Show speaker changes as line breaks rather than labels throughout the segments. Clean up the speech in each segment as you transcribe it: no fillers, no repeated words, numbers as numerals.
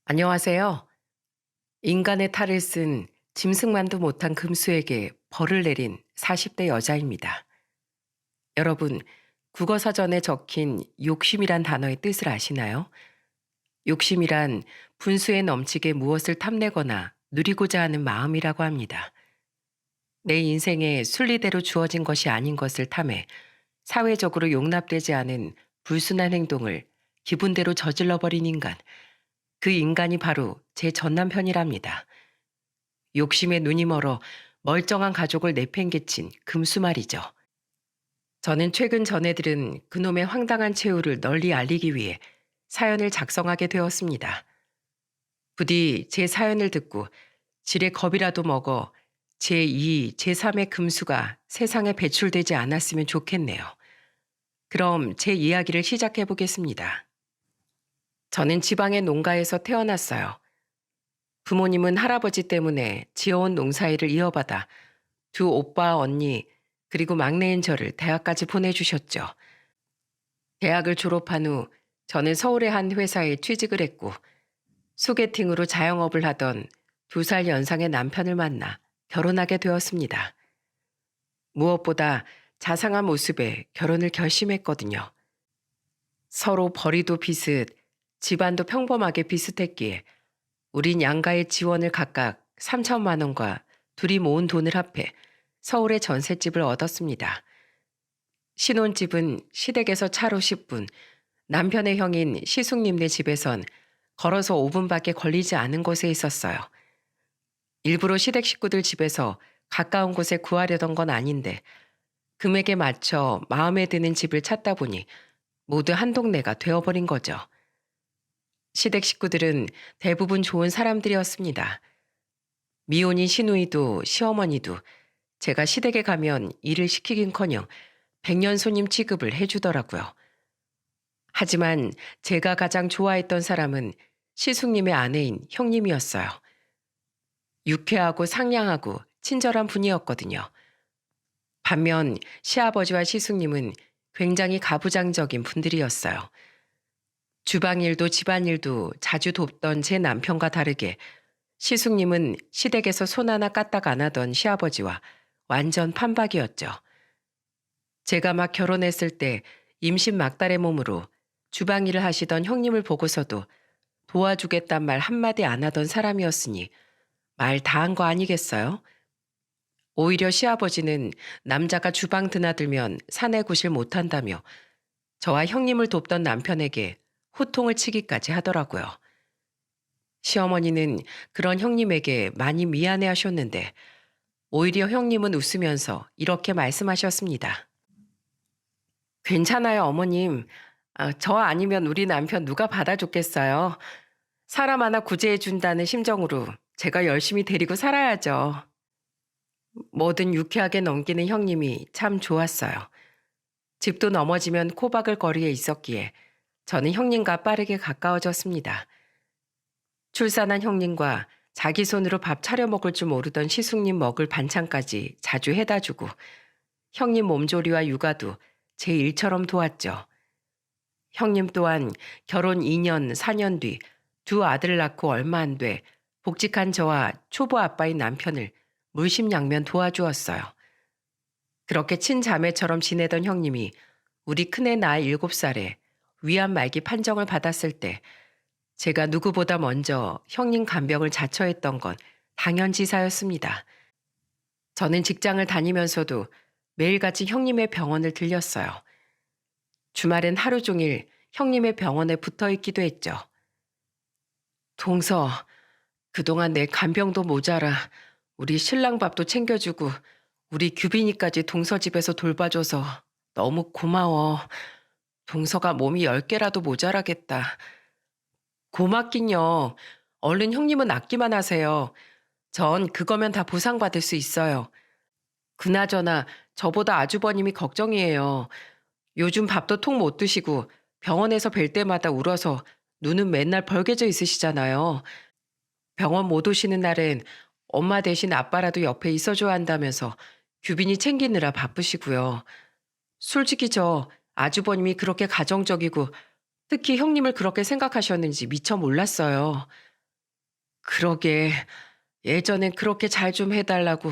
안녕하세요. 인간의 탈을 쓴 짐승만도 못한 금수에게 벌을 내린 40대 여자입니다. 여러분, 국어사전에 적힌 욕심이란 단어의 뜻을 아시나요? 욕심이란 분수에 넘치게 무엇을 탐내거나 누리고자 하는 마음이라고 합니다. 내 인생에 순리대로 주어진 것이 아닌 것을 탐해 사회적으로 용납되지 않은 불순한 행동을 기분대로 저질러버린 인간, 그 인간이 바로 제 전남편이랍니다. 욕심에 눈이 멀어 멀쩡한 가족을 내팽개친 금수 말이죠. 저는 최근 전해들은 그놈의 황당한 최후를 널리 알리기 위해 사연을 작성하게 되었습니다. 부디 제 사연을 듣고 지레 겁이라도 먹어 제2, 제3의 금수가 세상에 배출되지 않았으면 좋겠네요. 그럼 제 이야기를 시작해 보겠습니다. 저는 지방의 농가에서 태어났어요. 부모님은 할아버지 때문에 지어온 농사일을 이어받아 두 오빠, 언니, 그리고 막내인 저를 대학까지 보내주셨죠. 대학을 졸업한 후 저는 서울의 한 회사에 취직을 했고 소개팅으로 자영업을 하던 2살 연상의 남편을 만나 결혼하게 되었습니다. 무엇보다 자상한 모습에 결혼을 결심했거든요. 서로 벌이도 비슷, 집안도 평범하게 비슷했기에 우린 양가의 지원을 각각 3천만 원과 둘이 모은 돈을 합해 서울의 전셋집을 얻었습니다. 신혼집은 시댁에서 차로 10분, 남편의 형인 시숙님네 집에선 걸어서 5분밖에 걸리지 않은 곳에 있었어요. 일부러 시댁 식구들 집에서 가까운 곳에 구하려던 건 아닌데 금액에 맞춰 마음에 드는 집을 찾다 보니 모두 한 동네가 되어버린 거죠. 시댁 식구들은 대부분 좋은 사람들이었습니다. 미혼인 시누이도 시어머니도 제가 시댁에 가면 일을 시키긴커녕 백년 손님 취급을 해주더라고요. 하지만 제가 가장 좋아했던 사람은 시숙님의 아내인 형님이었어요. 유쾌하고 상냥하고 친절한 분이었거든요. 반면 시아버지와 시숙님은 굉장히 가부장적인 분들이었어요. 주방일도 집안일도 자주 돕던 제 남편과 다르게 시숙님은 시댁에서 손 하나 까딱 안 하던 시아버지와 완전 판박이었죠. 제가 막 결혼했을 때 임신 막달의 몸으로 주방일을 하시던 형님을 보고서도 도와주겠단 말 한마디 안 하던 사람이었으니 말 다 한 거 아니겠어요? 오히려 시아버지는 남자가 주방 드나들면 사내구실 못한다며 저와 형님을 돕던 남편에게 호통을 치기까지 하더라고요. 시어머니는 그런 형님에게 많이 미안해 하셨는데 오히려 형님은 웃으면서 이렇게 말씀하셨습니다. 괜찮아요, 어머님. 저 아니면 우리 남편 누가 받아줬겠어요. 사람 하나 구제해준다는 심정으로 제가 열심히 데리고 살아야죠. 뭐든 유쾌하게 넘기는 형님이 참 좋았어요. 집도 넘어지면 코박을 거리에 있었기에 저는 형님과 빠르게 가까워졌습니다. 출산한 형님과 자기 손으로 밥 차려 먹을 줄 모르던 시숙님 먹을 반찬까지 자주 해다 주고 형님 몸조리와 육아도 제 일처럼 도왔죠. 형님 또한 결혼 2년, 4년 뒤 두 아들을 낳고 얼마 안 돼 복직한 저와 초보 아빠인 남편을 물심양면 도와주었어요. 그렇게 친자매처럼 지내던 형님이 우리 큰애 나이 7살에 위암 말기 판정을 받았을 때 제가 누구보다 먼저 형님 간병을 자처했던 건 당연지사였습니다. 저는 직장을 다니면서도 매일같이 형님의 병원을 들렸어요. 주말엔 하루 종일 형님의 병원에 붙어 있기도 했죠. 동서, 그동안 내 간병도 모자라 우리 신랑 밥도 챙겨주고 우리 규빈이까지 동서 집에서 돌봐줘서 너무 고마워. 동서가 몸이 10개라도 모자라겠다. 고맙긴요. 얼른 형님은 낫기만 하세요. 전 그거면 다 보상받을 수 있어요. 그나저나 저보다 아주버님이 걱정이에요. 요즘 밥도 통 못 드시고 병원에서 뵐 때마다 울어서 눈은 맨날 벌개져 있으시잖아요. 병원 못 오시는 날엔 엄마 대신 아빠라도 옆에 있어줘야 한다면서 규빈이 챙기느라 바쁘시고요. 솔직히 저 아주버님이 그렇게 가정적이고 특히 형님을 그렇게 생각하셨는지 미처 몰랐어요. 그러게 예전엔 그렇게 잘 좀 해달라고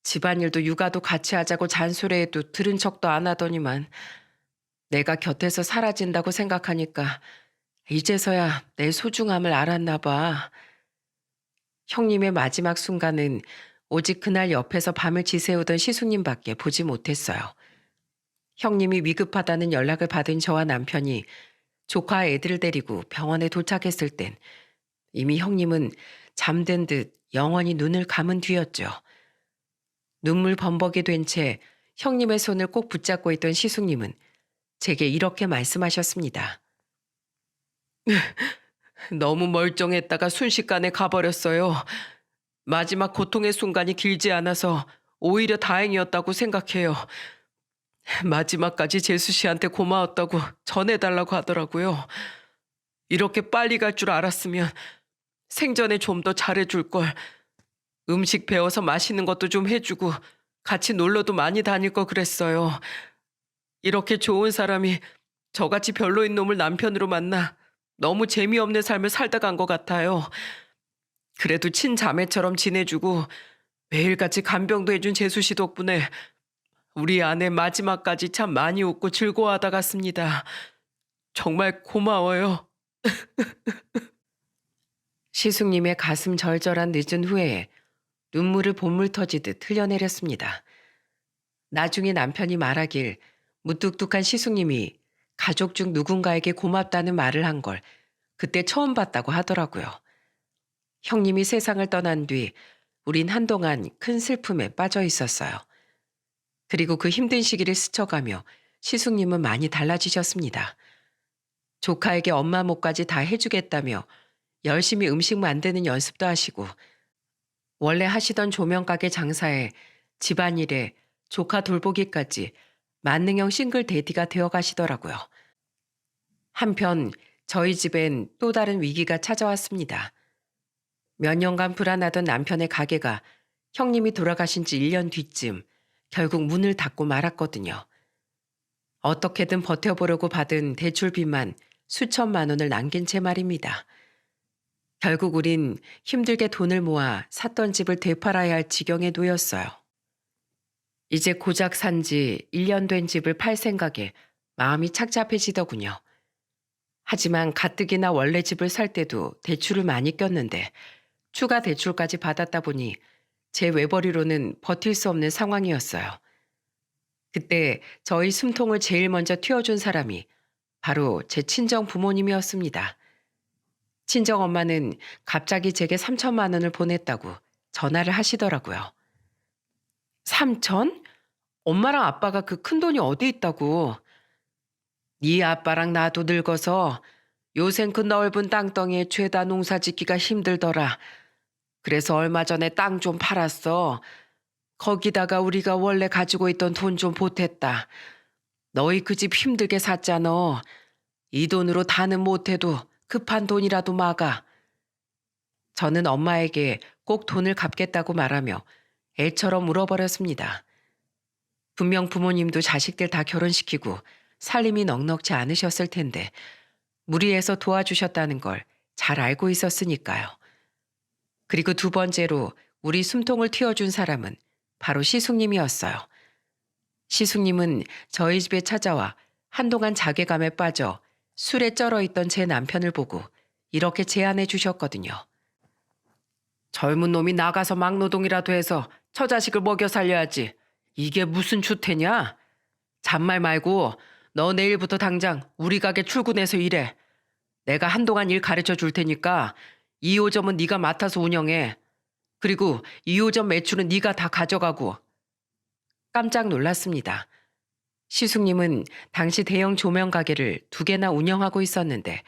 집안일도 육아도 같이 하자고 잔소리해도 들은 척도 안 하더니만 내가 곁에서 사라진다고 생각하니까 이제서야 내 소중함을 알았나 봐. 형님의 마지막 순간은 오직 그날 옆에서 밤을 지새우던 시숙님밖에 보지 못했어요. 형님이 위급하다는 연락을 받은 저와 남편이 조카 애들을 데리고 병원에 도착했을 땐 이미 형님은 잠든 듯 영원히 눈을 감은 뒤였죠. 눈물 범벅이 된 채 형님의 손을 꼭 붙잡고 있던 시숙님은 제게 이렇게 말씀하셨습니다. 너무 멀쩡했다가 순식간에 가버렸어요. 마지막 고통의 순간이 길지 않아서 오히려 다행이었다고 생각해요. 마지막까지 재수 씨한테 고마웠다고 전해달라고 하더라고요. 이렇게 빨리 갈 줄 알았으면 생전에 좀 더 잘해줄 걸. 음식 배워서 맛있는 것도 좀 해주고 같이 놀러도 많이 다닐 거 그랬어요. 이렇게 좋은 사람이 저같이 별로인 놈을 남편으로 만나 너무 재미없는 삶을 살다 간 것 같아요. 그래도 친자매처럼 지내주고 매일같이 간병도 해준 재수 씨 덕분에 우리 아내 마지막까지 참 많이 웃고 즐거워하다 갔습니다. 정말 고마워요. 시숙님의 가슴 절절한 늦은 후에 눈물을 본물 터지듯 흘려내렸습니다. 나중에 남편이 말하길 무뚝뚝한 시숙님이 가족 중 누군가에게 고맙다는 말을 한 걸 그때 처음 봤다고 하더라고요. 형님이 세상을 떠난 뒤 우린 한동안 큰 슬픔에 빠져 있었어요. 그리고 그 힘든 시기를 스쳐가며 시숙님은 많이 달라지셨습니다. 조카에게 엄마 몫까지 다 해주겠다며 열심히 음식 만드는 연습도 하시고 원래 하시던 조명가게 장사에 집안일에 조카 돌보기까지 만능형 싱글 대디가 되어 가시더라고요. 한편 저희 집엔 또 다른 위기가 찾아왔습니다. 몇 년간 불안하던 남편의 가게가 형님이 돌아가신 지 1년 뒤쯤 결국 문을 닫고 말았거든요. 어떻게든 버텨보려고 받은 대출빚만 수천만 원을 남긴 채 말입니다. 결국 우린 힘들게 돈을 모아 샀던 집을 되팔아야 할 지경에 놓였어요. 이제 고작 산 지 1년 된 집을 팔 생각에 마음이 착잡해지더군요. 하지만 가뜩이나 원래 집을 살 때도 대출을 많이 꼈는데 추가 대출까지 받았다 보니 제 외벌이로는 버틸 수 없는 상황이었어요. 그때 저희 숨통을 제일 먼저 틔워준 사람이 바로 제 친정 부모님이었습니다. 친정엄마는 갑자기 제게 3천만 원을 보냈다고 전화를 하시더라고요. 3천? 엄마랑 아빠가 그 큰 돈이 어디 있다고. 네 아빠랑 나도 늙어서 요샌 그 넓은 땅덩이에 죄다 농사 짓기가 힘들더라. 그래서 얼마 전에 땅 좀 팔았어. 거기다가 우리가 원래 가지고 있던 돈 좀 보탰다. 너희 그 집 힘들게 샀잖아. 이 돈으로 다는 못해도 급한 돈이라도 막아. 저는 엄마에게 꼭 돈을 갚겠다고 말하며 애처럼 울어버렸습니다. 분명 부모님도 자식들 다 결혼시키고 살림이 넉넉지 않으셨을 텐데 무리해서 도와주셨다는 걸 잘 알고 있었으니까요. 그리고 두 번째로 우리 숨통을 틔워준 사람은 바로 시숙님이었어요. 시숙님은 저희 집에 찾아와 한동안 자괴감에 빠져 술에 쩔어있던 제 남편을 보고 이렇게 제안해 주셨거든요. 젊은 놈이 나가서 막노동이라도 해서 처자식을 먹여 살려야지. 이게 무슨 주태냐? 잔말 말고 너 내일부터 당장 우리 가게 출근해서 일해. 내가 한동안 일 가르쳐 줄 테니까 2호점은 네가 맡아서 운영해. 그리고 2호점 매출은 네가 다 가져가고. 깜짝 놀랐습니다. 시숙님은 당시 대형 조명 가게를 2개나 운영하고 있었는데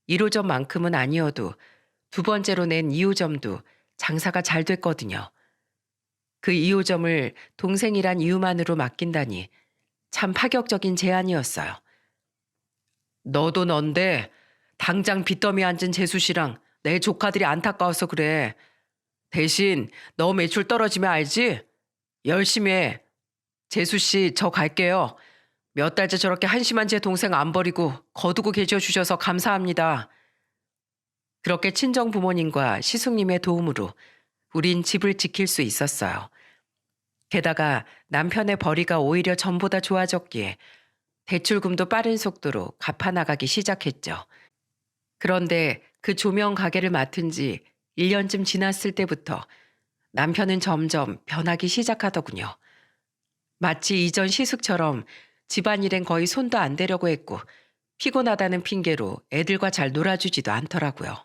1호점만큼은 아니어도 두 번째로 낸 2호점도 장사가 잘 됐거든요. 그 2호점을 동생이란 이유만으로 맡긴다니 참 파격적인 제안이었어요. 너도 넌데 당장 빚더미 앉은 재수 씨랑 내 조카들이 안타까워서 그래. 대신 너 매출 떨어지면 알지? 열심히 해. 재수 씨 저 갈게요. 몇 달째 저렇게 한심한 제 동생 안 버리고 거두고 계셔 주셔서 감사합니다. 그렇게 친정 부모님과 시숙님의 도움으로 우린 집을 지킬 수 있었어요. 게다가 남편의 벌이가 오히려 전보다 좋아졌기에 대출금도 빠른 속도로 갚아나가기 시작했죠. 그런데 그 조명 가게를 맡은 지 1년쯤 지났을 때부터 남편은 점점 변하기 시작하더군요. 마치 이전 시숙처럼 집안일엔 거의 손도 안 대려고 했고 피곤하다는 핑계로 애들과 잘 놀아주지도 않더라고요.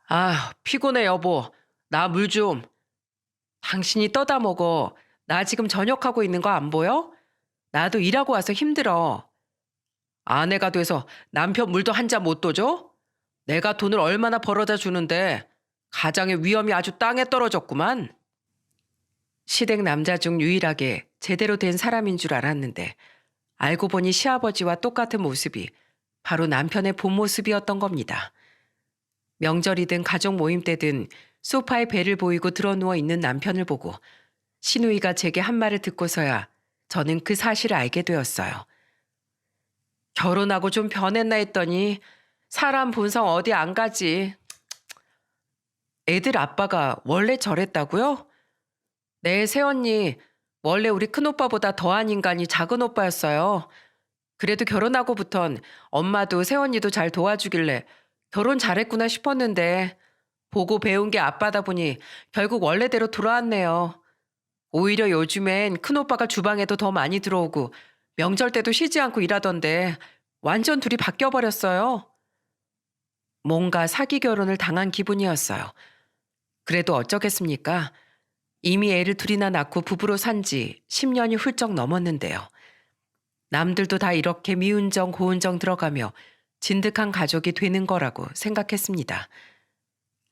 아, 피곤해 여보. 나 물 좀. 당신이 떠다 먹어. 나 지금 저녁하고 있는 거 안 보여? 나도 일하고 와서 힘들어. 아내가 돼서 남편 물도 한 잔 못 떠줘? 내가 돈을 얼마나 벌어다 주는데 가장의 위험이 아주 땅에 떨어졌구만. 시댁 남자 중 유일하게 제대로 된 사람인 줄 알았는데 알고 보니 시아버지와 똑같은 모습이 바로 남편의 본 모습이었던 겁니다. 명절이든 가족 모임 때든 소파에 배를 보이고 드러누워 있는 남편을 보고 시누이가 제게 한 말을 듣고서야 저는 그 사실을 알게 되었어요. 결혼하고 좀 변했나 했더니 사람 본성 어디 안 가지. 애들 아빠가 원래 저랬다고요? 네, 새언니. 원래 우리 큰오빠보다 더한 인간이 작은오빠였어요. 그래도 결혼하고부턴 엄마도 새언니도 잘 도와주길래 결혼 잘했구나 싶었는데 보고 배운 게 아빠다 보니 결국 원래대로 돌아왔네요. 오히려 요즘엔 큰오빠가 주방에도 더 많이 들어오고 명절 때도 쉬지 않고 일하던데 완전 둘이 바뀌어버렸어요. 뭔가 사기 결혼을 당한 기분이었어요. 그래도 어쩌겠습니까? 이미 애를 둘이나 낳고 부부로 산 지 10년이 훌쩍 넘었는데요. 남들도 다 이렇게 미운정 고운정 들어가며 진득한 가족이 되는 거라고 생각했습니다.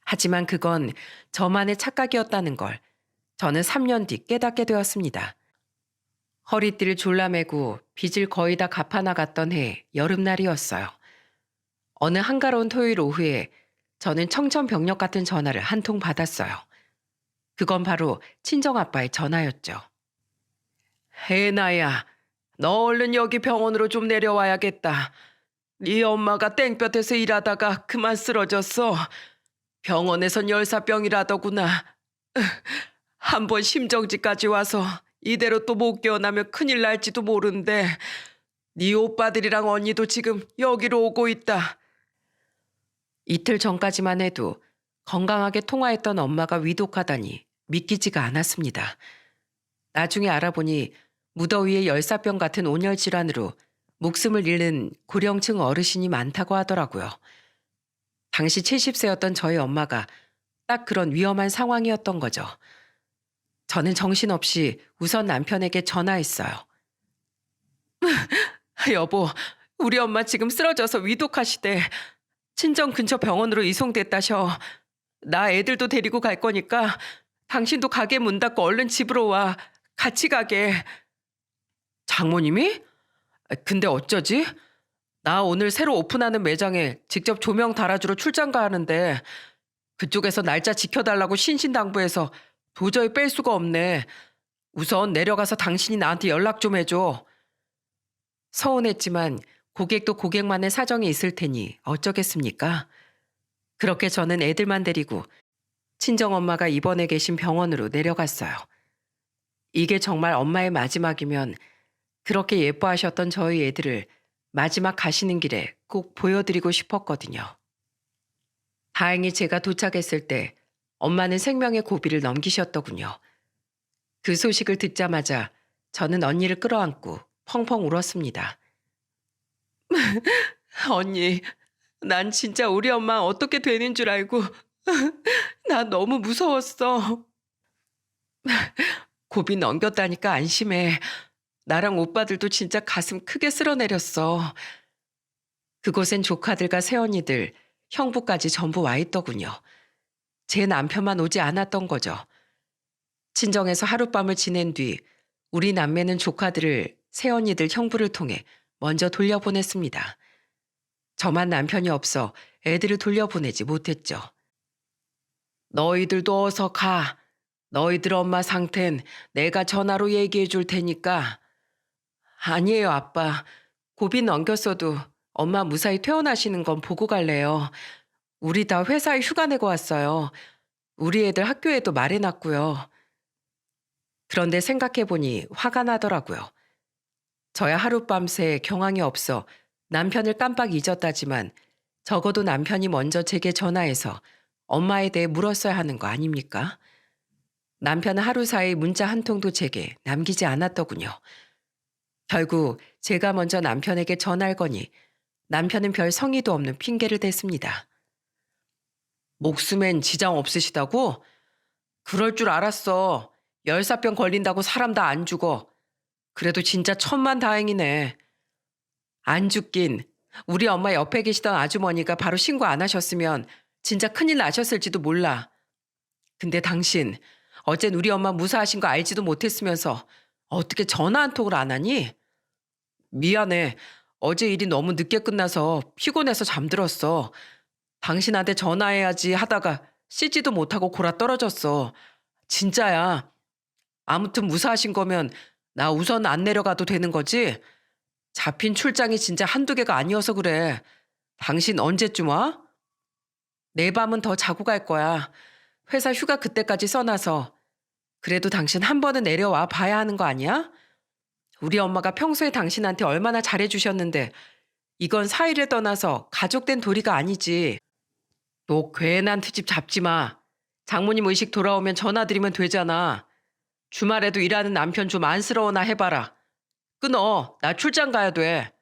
하지만 그건 저만의 착각이었다는 걸 저는 3년 뒤 깨닫게 되었습니다. 허리띠를 졸라매고 빚을 거의 다 갚아나갔던 해 여름날이었어요. 어느 한가로운 토요일 오후에 저는 청천벽력 같은 전화를 한 통 받았어요. 그건 바로 친정아빠의 전화였죠. 혜나야, 너 얼른 여기 병원으로 좀 내려와야겠다. 네 엄마가 땡볕에서 일하다가 그만 쓰러졌어. 병원에선 열사병이라더구나. 한번 심정지까지 와서 이대로 또 못 깨어나면 큰일 날지도 모른대. 네 오빠들이랑 언니도 지금 여기로 오고 있다. 이틀 전까지만 해도 건강하게 통화했던 엄마가 위독하다니 믿기지가 않았습니다. 나중에 알아보니 무더위에 열사병 같은 온열 질환으로 목숨을 잃는 고령층 어르신이 많다고 하더라고요. 당시 70세였던 저희 엄마가 딱 그런 위험한 상황이었던 거죠. 저는 정신없이 우선 남편에게 전화했어요. 여보, 우리 엄마 지금 쓰러져서 위독하시대. 친정 근처 병원으로 이송됐다셔. 나 애들도 데리고 갈 거니까 당신도 가게 문 닫고 얼른 집으로 와. 같이 가게. 장모님이? 근데 어쩌지? 나 오늘 새로 오픈하는 매장에 직접 조명 달아주러 출장 가는데 그쪽에서 날짜 지켜달라고 신신당부해서 도저히 뺄 수가 없네. 우선 내려가서 당신이 나한테 연락 좀 해줘. 서운했지만 고객도 고객만의 사정이 있을 테니 어쩌겠습니까? 그렇게 저는 애들만 데리고 친정엄마가 입원해 계신 병원으로 내려갔어요. 이게 정말 엄마의 마지막이면 그렇게 예뻐하셨던 저희 애들을 마지막 가시는 길에 꼭 보여드리고 싶었거든요. 다행히 제가 도착했을 때 엄마는 생명의 고비를 넘기셨더군요. 그 소식을 듣자마자 저는 언니를 끌어안고 펑펑 울었습니다. 언니, 난 진짜 우리 엄마 어떻게 되는 줄 알고 나 너무 무서웠어. 고비 넘겼다니까 안심해. 나랑 오빠들도 진짜 가슴 크게 쓸어내렸어. 그곳엔 조카들과 새언니들, 형부까지 전부 와 있더군요. 제 남편만 오지 않았던 거죠. 친정에서 하룻밤을 지낸 뒤 우리 남매는 조카들을 새언니들 형부를 통해 먼저 돌려보냈습니다. 저만 남편이 없어 애들을 돌려보내지 못했죠. 너희들도 어서 가. 너희들 엄마 상태는 내가 전화로 얘기해 줄 테니까. 아니에요, 아빠. 고비 넘겼어도 엄마 무사히 퇴원하시는 건 보고 갈래요. 우리 다 회사에 휴가 내고 왔어요. 우리 애들 학교에도 말해놨고요. 그런데 생각해보니 화가 나더라고요. 저야 하룻밤새 경황이 없어 남편을 깜빡 잊었다지만 적어도 남편이 먼저 제게 전화해서 엄마에 대해 물었어야 하는 거 아닙니까? 남편은 하루 사이 문자 한 통도 제게 남기지 않았더군요. 결국 제가 먼저 남편에게 전화를 거니 남편은 별 성의도 없는 핑계를 댔습니다. 목숨엔 지장 없으시다고? 그럴 줄 알았어. 열사병 걸린다고 사람 다 안 죽어. 그래도 진짜 천만다행이네. 안 죽긴. 우리 엄마 옆에 계시던 아주머니가 바로 신고 안 하셨으면 진짜 큰일 나셨을지도 몰라. 근데 당신 어젠 우리 엄마 무사하신 거 알지도 못했으면서 어떻게 전화 한 통을 안 하니? 미안해. 어제 일이 너무 늦게 끝나서 피곤해서 잠들었어. 당신한테 전화해야지 하다가 씻지도 못하고 골아 떨어졌어. 진짜야. 아무튼 무사하신 거면 나 우선 안 내려가도 되는 거지? 잡힌 출장이 진짜 한두 개가 아니어서 그래. 당신 언제쯤 와? 내 밤은 더 자고 갈 거야. 회사 휴가 그때까지 써놔서. 그래도 당신 한 번은 내려와 봐야 하는 거 아니야? 우리 엄마가 평소에 당신한테 얼마나 잘해주셨는데 이건 사이를 떠나서 가족된 도리가 아니지. 너 괜한 트집 잡지 마. 장모님 의식 돌아오면 전화드리면 되잖아. 주말에도 일하는 남편 좀 안쓰러워나 해봐라. 끊어. 나 출장 가야 돼.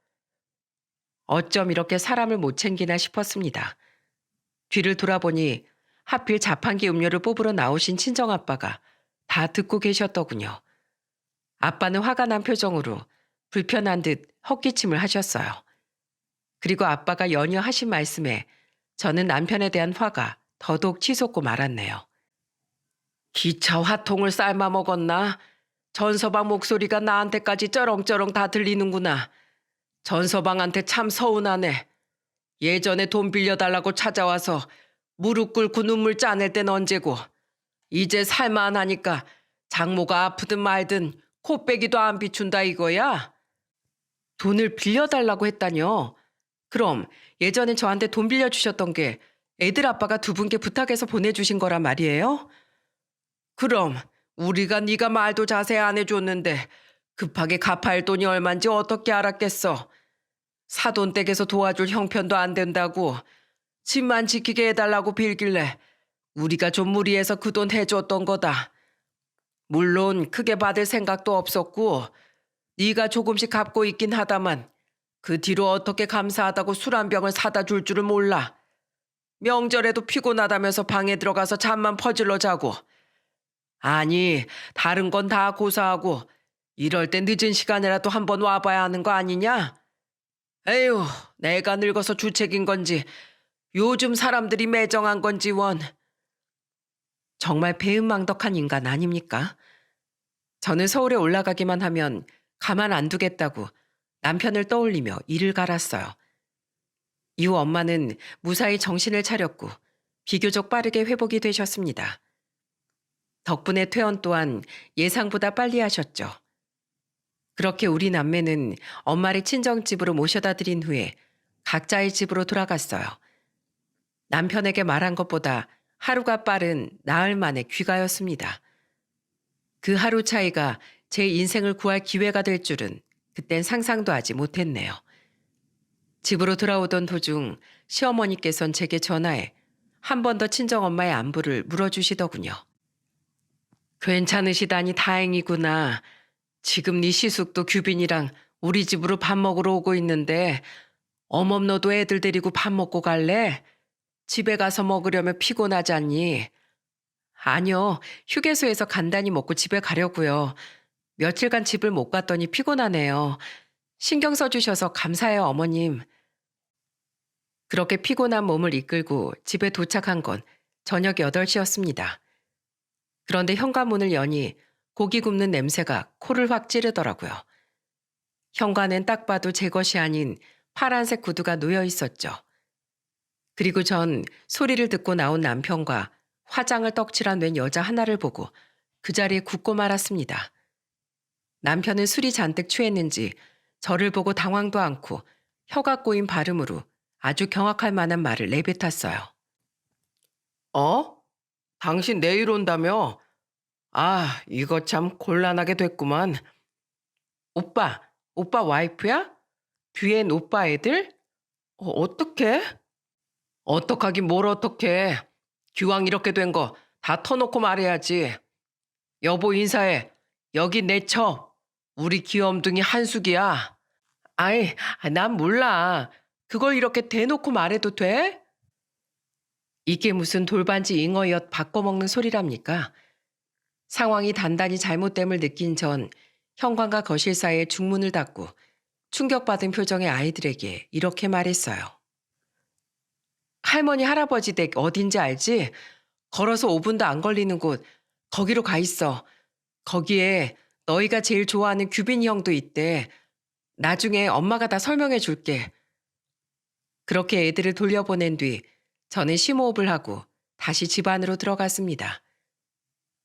어쩜 이렇게 사람을 못 챙기나 싶었습니다. 뒤를 돌아보니 하필 자판기 음료를 뽑으러 나오신 친정아빠가 다 듣고 계셨더군요. 아빠는 화가 난 표정으로 불편한 듯 헛기침을 하셨어요. 그리고 아빠가 연이어 하신 말씀에 저는 남편에 대한 화가 더더욱 치솟고 말았네요. 기차 화통을 삶아 먹었나? 전서방 목소리가 나한테까지 쩌렁쩌렁 다 들리는구나. 전서방한테 참 서운하네. 예전에 돈 빌려달라고 찾아와서 무릎 꿇고 눈물 짜낼 땐 언제고 이제 살만하니까 장모가 아프든 말든 코빼기도 안 비춘다 이거야? 돈을 빌려달라고 했다뇨? 그럼 예전에 저한테 돈 빌려주셨던 게 애들 아빠가 두 분께 부탁해서 보내주신 거란 말이에요? 그럼 우리가 네가 말도 자세히 안 해줬는데 급하게 갚아야 할 돈이 얼만지 어떻게 알았겠어. 사돈댁에서 도와줄 형편도 안 된다고 집만 지키게 해달라고 빌길래 우리가 좀 무리해서 그 돈 해줬던 거다. 물론 크게 받을 생각도 없었고 네가 조금씩 갚고 있긴 하다만 그 뒤로 어떻게 감사하다고 술 한 병을 사다 줄 줄을 몰라. 명절에도 피곤하다면서 방에 들어가서 잠만 퍼질러 자고. 아니 다른 건 다 고사하고 이럴 때 늦은 시간이라도 한번 와봐야 하는 거 아니냐? 에휴 내가 늙어서 주책인 건지 요즘 사람들이 매정한 건지 원. 정말 배은망덕한 인간 아닙니까? 저는 서울에 올라가기만 하면 가만 안 두겠다고 남편을 떠올리며 이를 갈았어요. 이후 엄마는 무사히 정신을 차렸고 비교적 빠르게 회복이 되셨습니다. 덕분에 퇴원 또한 예상보다 빨리 하셨죠. 그렇게 우리 남매는 엄마를 친정집으로 모셔다 드린 후에 각자의 집으로 돌아갔어요. 남편에게 말한 것보다 하루가 빠른 나흘 만의 귀가였습니다. 그 하루 차이가 제 인생을 구할 기회가 될 줄은 그땐 상상도 하지 못했네요. 집으로 돌아오던 도중 시어머니께선 제게 전화해 한 번 더 친정엄마의 안부를 물어주시더군요. 괜찮으시다니 다행이구나. 지금 네 시숙도 규빈이랑 우리 집으로 밥 먹으러 오고 있는데 어멈 너도 애들 데리고 밥 먹고 갈래? 집에 가서 먹으려면 피곤하지 않니? 아니요. 휴게소에서 간단히 먹고 집에 가려고요. 며칠간 집을 못 갔더니 피곤하네요. 신경 써주셔서 감사해요, 어머님. 그렇게 피곤한 몸을 이끌고 집에 도착한 건 저녁 8시였습니다. 그런데 현관문을 여니 고기 굽는 냄새가 코를 확 찌르더라고요. 현관엔 딱 봐도 제 것이 아닌 파란색 구두가 놓여 있었죠. 그리고 전 소리를 듣고 나온 남편과 화장을 떡칠한 웬 여자 하나를 보고 그 자리에 굳고 말았습니다. 남편은 술이 잔뜩 취했는지 저를 보고 당황도 않고 혀가 꼬인 발음으로 아주 경악할 만한 말을 내뱉었어요. 어? 당신 내일 온다며? 아, 이거 참 곤란하게 됐구만. 오빠 와이프야? 뒤엔 오빠 애들? 어떡해? 어떡하긴 뭘 어떡해. 기왕 이렇게 된 거 다 터놓고 말해야지. 여보 인사해. 여기 내 처. 우리 귀염둥이 한숙이야. 아이, 난 몰라. 그걸 이렇게 대놓고 말해도 돼? 이게 무슨 돌반지 잉어엿 바꿔먹는 소리랍니까? 상황이 단단히 잘못됨을 느낀 전 현관과 거실 사이에 중문을 닫고 충격받은 표정의 아이들에게 이렇게 말했어요. 할머니 할아버지 댁 어딘지 알지? 걸어서 5분도 안 걸리는 곳 거기로 가 있어. 거기에 너희가 제일 좋아하는 규빈이 형도 있대. 나중에 엄마가 다 설명해 줄게. 그렇게 애들을 돌려보낸 뒤 저는 심호흡을 하고 다시 집 안으로 들어갔습니다.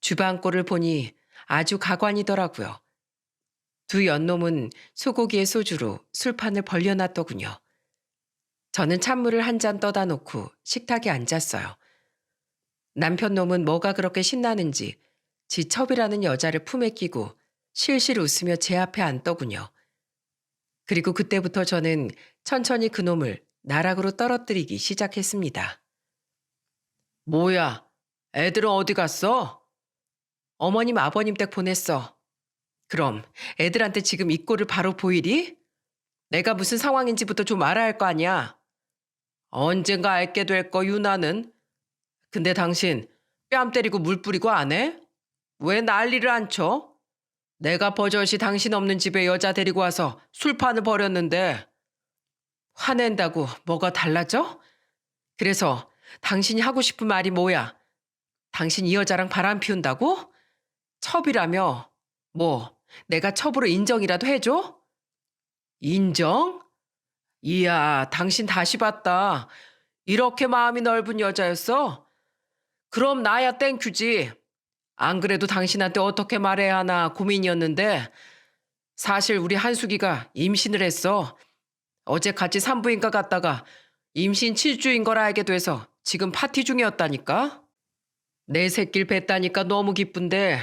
주방 꼴을 보니 아주 가관이더라고요. 두 연놈은 소고기에 소주로 술판을 벌려놨더군요. 저는 찬물을 한 잔 떠다 놓고 식탁에 앉았어요. 남편 놈은 뭐가 그렇게 신나는지 지 첩이라는 여자를 품에 끼고 실실 웃으며 제 앞에 앉더군요. 그리고 그때부터 저는 천천히 그놈을 나락으로 떨어뜨리기 시작했습니다. 뭐야, 애들은 어디 갔어? 어머님 아버님 댁 보냈어. 그럼 애들한테 지금 이 꼴을 바로 보이리? 내가 무슨 상황인지부터 좀 알아야 할 거 아니야. 언젠가 알게 될 거 유나는. 근데 당신 뺨 때리고 물 뿌리고 안 해? 왜 난리를 안 쳐? 내가 버젓이 당신 없는 집에 여자 데리고 와서 술판을 벌였는데 화낸다고 뭐가 달라져? 그래서 당신이 하고 싶은 말이 뭐야? 당신 이 여자랑 바람 피운다고? 첩이라며? 뭐 내가 첩으로 인정이라도 해줘? 인정? 이야, 당신 다시 봤다. 이렇게 마음이 넓은 여자였어? 그럼 나야 땡큐지. 안 그래도 당신한테 어떻게 말해야 하나 고민이었는데 사실 우리 한숙이가 임신을 했어. 어제 같이 산부인과 갔다가 임신 7주인 걸 알게 돼서 지금 파티 중이었다니까. 내 새끼를 뵀다니까 너무 기쁜데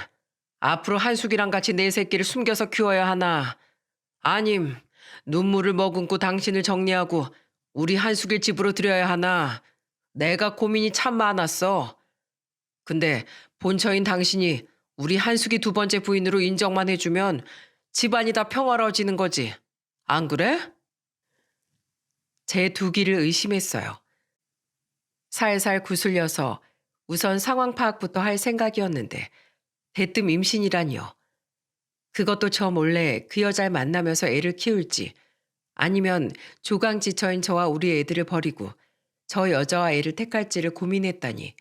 앞으로 한숙이랑 같이 내 새끼를 숨겨서 키워야 하나. 아님 눈물을 머금고 당신을 정리하고 우리 한숙일 집으로 들여야 하나. 내가 고민이 참 많았어. 근데 본처인 당신이 우리 한숙이 두 번째 부인으로 인정만 해주면 집안이 다 평화로워지는 거지. 안 그래? 제 두 귀를 의심했어요. 살살 구슬려서 우선 상황 파악부터 할 생각이었는데 대뜸 임신이라니요. 그것도 저 몰래 그 여자를 만나면서 애를 키울지 아니면 조강지처인 저와 우리 애들을 버리고 저 여자와 애를 택할지를 고민했다니.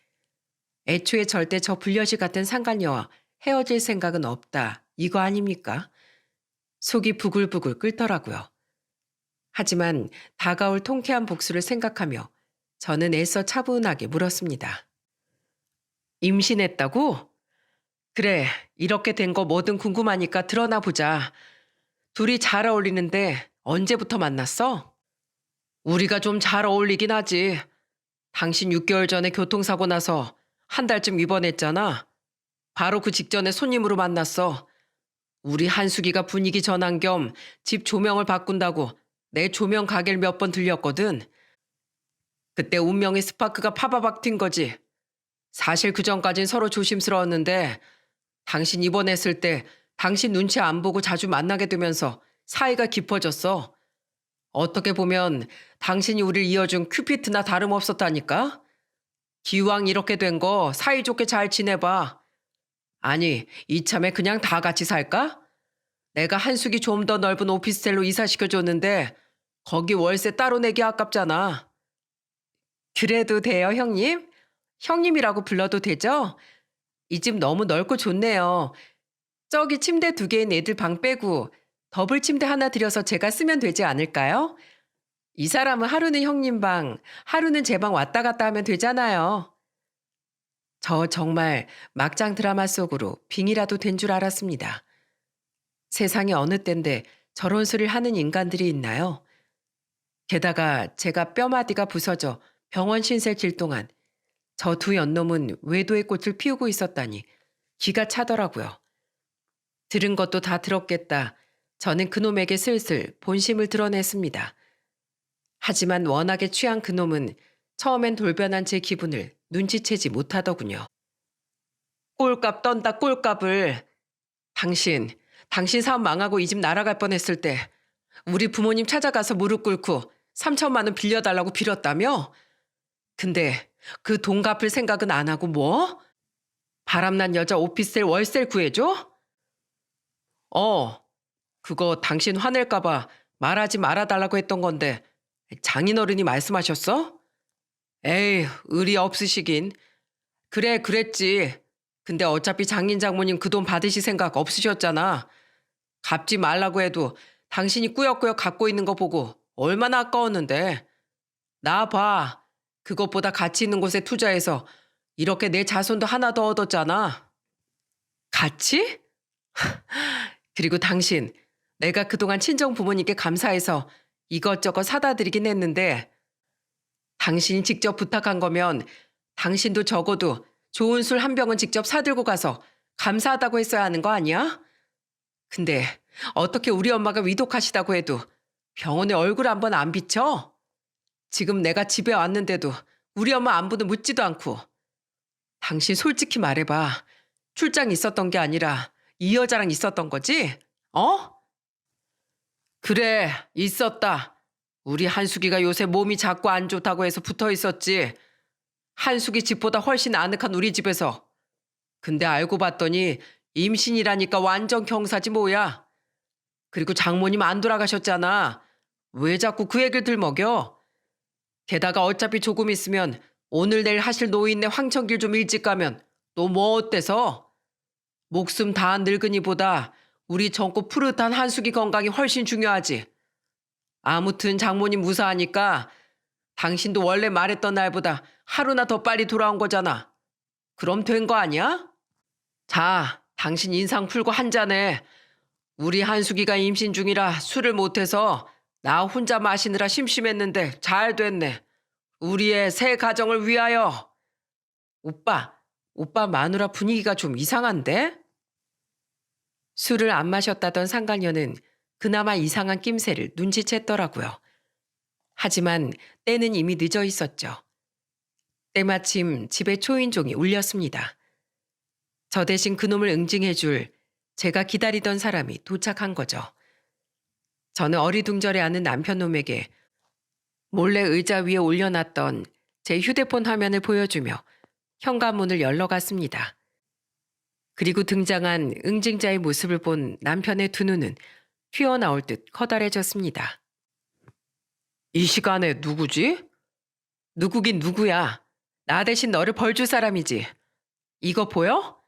애초에 절대 저 불려시 같은 상간녀와 헤어질 생각은 없다. 이거 아닙니까? 속이 부글부글 끓더라고요. 하지만 다가올 통쾌한 복수를 생각하며 저는 애써 차분하게 물었습니다. 임신했다고? 그래, 이렇게 된 거 뭐든 궁금하니까 드러나 보자. 둘이 잘 어울리는데 언제부터 만났어? 우리가 좀 잘 어울리긴 하지. 당신 6개월 전에 교통사고 나서 한 달쯤 입원했잖아. 바로 그 직전에 손님으로 만났어. 우리 한숙이가 분위기 전환 겸 집 조명을 바꾼다고 내 조명 가게를 몇 번 들렸거든. 그때 운명의 스파크가 파바박 튄 거지. 사실 그전까진 서로 조심스러웠는데 당신 입원했을 때 당신 눈치 안 보고 자주 만나게 되면서 사이가 깊어졌어. 어떻게 보면 당신이 우리를 이어준 큐피트나 다름없었다니까? 기왕 이렇게 된 거 사이좋게 잘 지내봐. 아니, 이참에 그냥 다 같이 살까? 내가 한숙이 좀 더 넓은 오피스텔로 이사시켜줬는데 거기 월세 따로 내기 아깝잖아. 그래도 돼요, 형님? 형님이라고 불러도 되죠? 이 집 너무 넓고 좋네요. 저기 침대 2개인 애들 방 빼고 더블 침대 하나 들여서 제가 쓰면 되지 않을까요? 이 사람은 하루는 형님 방, 하루는 제 방 왔다 갔다 하면 되잖아요. 저 정말 막장 드라마 속으로 빙이라도 된 줄 알았습니다. 세상에 어느 때인데 저런 소리를 하는 인간들이 있나요? 게다가 제가 뼈마디가 부서져 병원 신세 질 동안 저 두 연놈은 외도의 꽃을 피우고 있었다니 기가 차더라고요. 들은 것도 다 들었겠다. 저는 그놈에게 슬슬 본심을 드러냈습니다. 하지만 워낙에 취한 그놈은 처음엔 돌변한 제 기분을 눈치채지 못하더군요. 꼴값 떤다 꼴값을. 당신 사업 망하고 이 집 날아갈 뻔했을 때 우리 부모님 찾아가서 무릎 꿇고 3천만 원 빌려달라고 빌었다며? 근데 그 돈 갚을 생각은 안 하고 뭐? 바람난 여자 오피스텔 월세 구해줘? 그거 당신 화낼까봐 말하지 말아달라고 했던 건데 장인어른이 말씀하셨어? 에이, 의리 없으시긴. 그래, 그랬지. 근데 어차피 장인 장모님 그 돈 받으실 생각 없으셨잖아. 갚지 말라고 해도 당신이 꾸역꾸역 갖고 있는 거 보고 얼마나 아까웠는데. 나 봐. 그것보다 가치 있는 곳에 투자해서 이렇게 내 자손도 하나 더 얻었잖아. 가치? 그리고 당신, 내가 그동안 친정 부모님께 감사해서 이것저것 사다 드리긴 했는데 당신이 직접 부탁한 거면 당신도 적어도 좋은 술 한 병은 직접 사들고 가서 감사하다고 했어야 하는 거 아니야? 근데 어떻게 우리 엄마가 위독하시다고 해도 병원에 얼굴 한번 안 비쳐? 지금 내가 집에 왔는데도 우리 엄마 안부도 묻지도 않고. 당신 솔직히 말해봐. 출장 있었던 게 아니라 이 여자랑 있었던 거지? 그래, 있었다. 우리 한숙이가 요새 몸이 자꾸 안 좋다고 해서 붙어 있었지. 한숙이 집보다 훨씬 아늑한 우리 집에서. 근데 알고 봤더니 임신이라니까 완전 경사지 뭐야. 그리고 장모님 안 돌아가셨잖아. 왜 자꾸 그 얘기를 들먹여? 게다가 어차피 조금 있으면 오늘 내일 하실 노인네 황천길 좀 일찍 가면 또 뭐 어때서? 목숨 다한 늙은이보다 우리 젊고 푸릇한 한숙이 건강이 훨씬 중요하지. 아무튼 장모님 무사하니까 당신도 원래 말했던 날보다 하루나 더 빨리 돌아온 거잖아. 그럼 된 거 아니야? 자, 당신 인상 풀고 한 잔해. 우리 한숙이가 임신 중이라 술을 못해서 나 혼자 마시느라 심심했는데 잘 됐네. 우리의 새 가정을 위하여. 오빠 마누라 분위기가 좀 이상한데? 술을 안 마셨다던 상간녀는 그나마 이상한 낌새를 눈치챘더라고요. 하지만 때는 이미 늦어 있었죠. 때마침 집에 초인종이 울렸습니다. 저 대신 그놈을 응징해줄 제가 기다리던 사람이 도착한 거죠. 저는 어리둥절해하는 남편놈에게 몰래 의자 위에 올려놨던 제 휴대폰 화면을 보여주며 현관문을 열러 갔습니다. 그리고 등장한 응징자의 모습을 본 남편의 두 눈은 튀어나올 듯 커다래졌습니다. 이 시간에 누구지? 누구긴 누구야. 나 대신 너를 벌줄 사람이지. 이거 보여?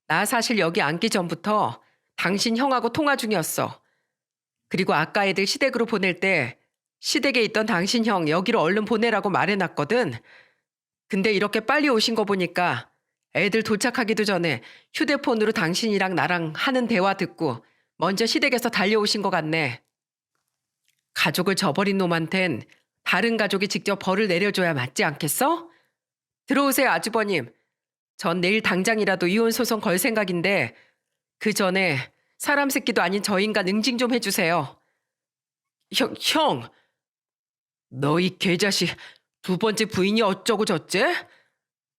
나 사실 여기 앉기 전부터 당신 형하고 통화 중이었어. 그리고 아까 애들 시댁으로 보낼 때 시댁에 있던 당신 형 여기로 얼른 보내라고 말해놨거든. 근데 이렇게 빨리 오신 거 보니까 애들 도착하기도 전에 휴대폰으로 당신이랑 나랑 하는 대화 듣고 먼저 시댁에서 달려오신 것 같네. 가족을 저버린 놈한텐 다른 가족이 직접 벌을 내려줘야 맞지 않겠어? 들어오세요, 아주버님. 전 내일 당장이라도 이혼 소송 걸 생각인데 그 전에 사람 새끼도 아닌 저 인간 응징 좀 해주세요. 형! 너 이 개자식 두 번째 부인이 어쩌고 저째?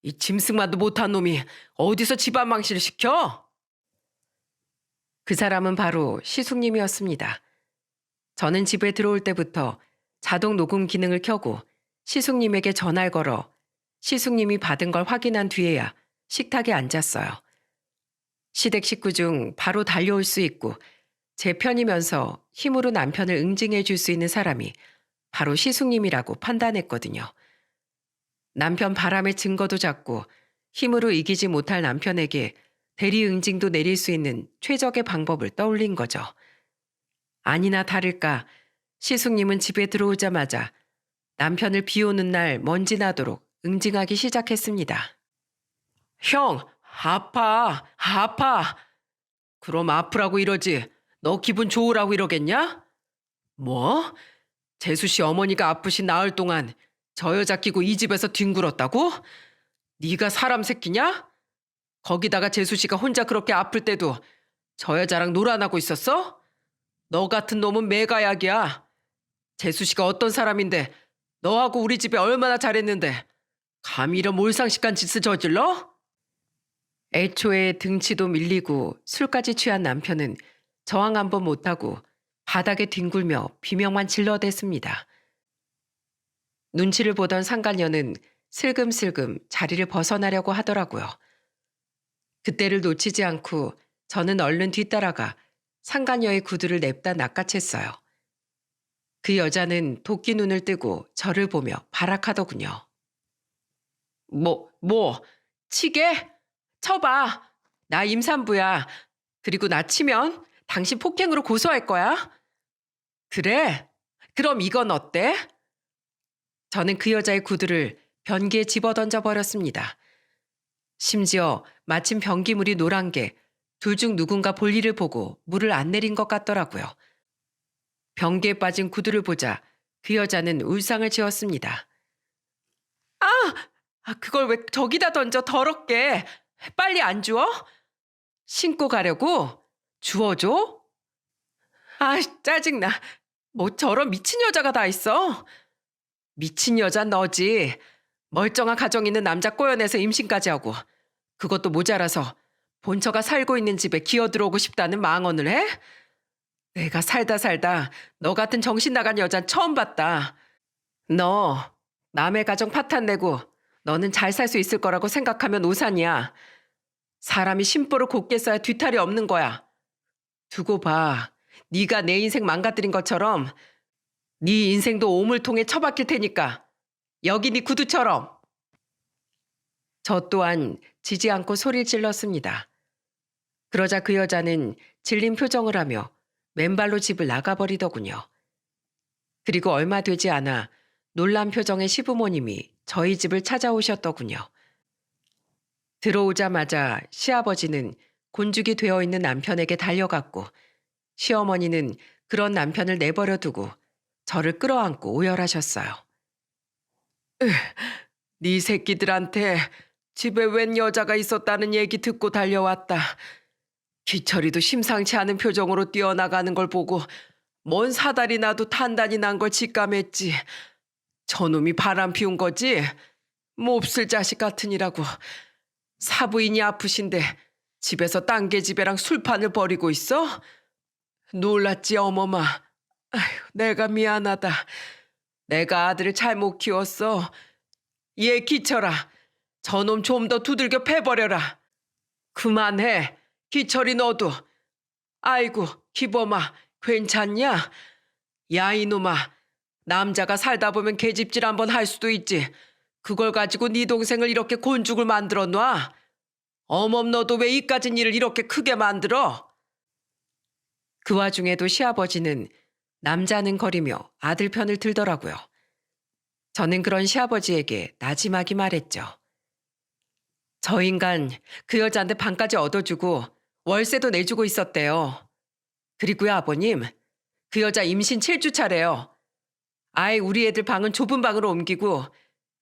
이 짐승만도 못한 놈이 어디서 집안 망신을 시켜? 그 사람은 바로 시숙님이었습니다. 저는 집에 들어올 때부터 자동 녹음 기능을 켜고 시숙님에게 전화를 걸어 시숙님이 받은 걸 확인한 뒤에야 식탁에 앉았어요. 시댁 식구 중 바로 달려올 수 있고 제 편이면서 힘으로 남편을 응징해 줄 수 있는 사람이 바로 시숙님이라고 판단했거든요. 남편 바람의 증거도 잡고 힘으로 이기지 못할 남편에게 대리 응징도 내릴 수 있는 최적의 방법을 떠올린 거죠. 아니나 다를까 시숙님은 집에 들어오자마자 남편을 비 오는 날 먼지 나도록 응징하기 시작했습니다. 형, 아파. 그럼 아프라고 이러지. 너 기분 좋으라고 이러겠냐? 뭐? 재수 씨 어머니가 아프신 나흘 동안 저 여자 끼고 이 집에서 뒹굴었다고? 네가 사람 새끼냐? 거기다가 재수 씨가 혼자 그렇게 아플 때도 저 여자랑 놀아나고 있었어? 너 같은 놈은 매가약이야. 재수 씨가 어떤 사람인데 너하고 우리 집에 얼마나 잘했는데 감히 이런 몰상식한 짓을 저질러? 애초에 등치도 밀리고 술까지 취한 남편은 저항 한번 못하고 바닥에 뒹굴며 비명만 질러댔습니다. 눈치를 보던 상간녀는 슬금슬금 자리를 벗어나려고 하더라고요. 그때를 놓치지 않고 저는 얼른 뒤따라가 상간녀의 구두를 냅다 낚아챘어요. 그 여자는 도끼 눈을 뜨고 저를 보며 발악하더군요. 치게? 쳐봐. 나 임산부야. 그리고 나 치면 당신 폭행으로 고소할 거야. 그래? 그럼 이건 어때? 저는 그 여자의 구두를 변기에 집어던져 버렸습니다. 심지어 마침 변기물이 노란 게 둘 중 누군가 볼일을 보고 물을 안 내린 것 같더라고요. 변기에 빠진 구두를 보자 그 여자는 울상을 지었습니다. 그걸 왜 저기다 던져 더럽게. 빨리 안 주워? 신고 가려고? 주워줘? 짜증나. 뭐 저런 미친 여자가 다 있어. 미친 여자 너지. 멀쩡한 가정 있는 남자 꼬여내서 임신까지 하고 그것도 모자라서 본처가 살고 있는 집에 기어들어오고 싶다는 망언을 해? 내가 살다 너 같은 정신 나간 여잔 처음 봤다. 너 남의 가정 파탄내고 너는 잘 살 수 있을 거라고 생각하면 오산이야. 사람이 심보를 곧게 써야 뒤탈이 없는 거야. 두고 봐. 네가 내 인생 망가뜨린 것처럼 네 인생도 오물통에 처박힐 테니까. 여기 네 구두처럼. 저 또한 지지 않고 소리를 질렀습니다. 그러자 그 여자는 질린 표정을 하며 맨발로 집을 나가버리더군요. 그리고 얼마 되지 않아 놀란 표정의 시부모님이 저희 집을 찾아오셨더군요. 들어오자마자 시아버지는 곤죽이 되어 있는 남편에게 달려갔고 시어머니는 그런 남편을 내버려 두고 저를 끌어안고 오열하셨어요. 네 새끼들한테 집에 웬 여자가 있었다는 얘기 듣고 달려왔다. 기철이도 심상치 않은 표정으로 뛰어나가는 걸 보고 뭔 사달이 나도 탄단이 난 걸 직감했지. 저놈이 바람 피운 거지? 몹쓸 자식 같으니라고. 사부인이 아프신데 집에서 딴개집애랑 술판을 벌이고 있어? 놀랐지 어머마. 아휴, 내가 미안하다. 내가 아들을 잘못 키웠어. 얘 기철아. 저놈 좀 더 두들겨 패버려라. 그만해. 기철이 너도. 아이고 기범아 괜찮냐? 야 이놈아. 남자가 살다 보면 계집질 한번 할 수도 있지. 그걸 가지고 네 동생을 이렇게 곤죽을 만들어 놔. 어멈 너도 왜 이까진 일을 이렇게 크게 만들어? 그 와중에도 시아버지는 남자는 거리며 아들 편을 들더라고요. 저는 그런 시아버지에게 나지막이 말했죠. 저 인간 그 여자한테 방까지 얻어주고 월세도 내주고 있었대요. 그리고요 아버님, 그 여자 임신 7주 차래요. 아예 우리 애들 방은 좁은 방으로 옮기고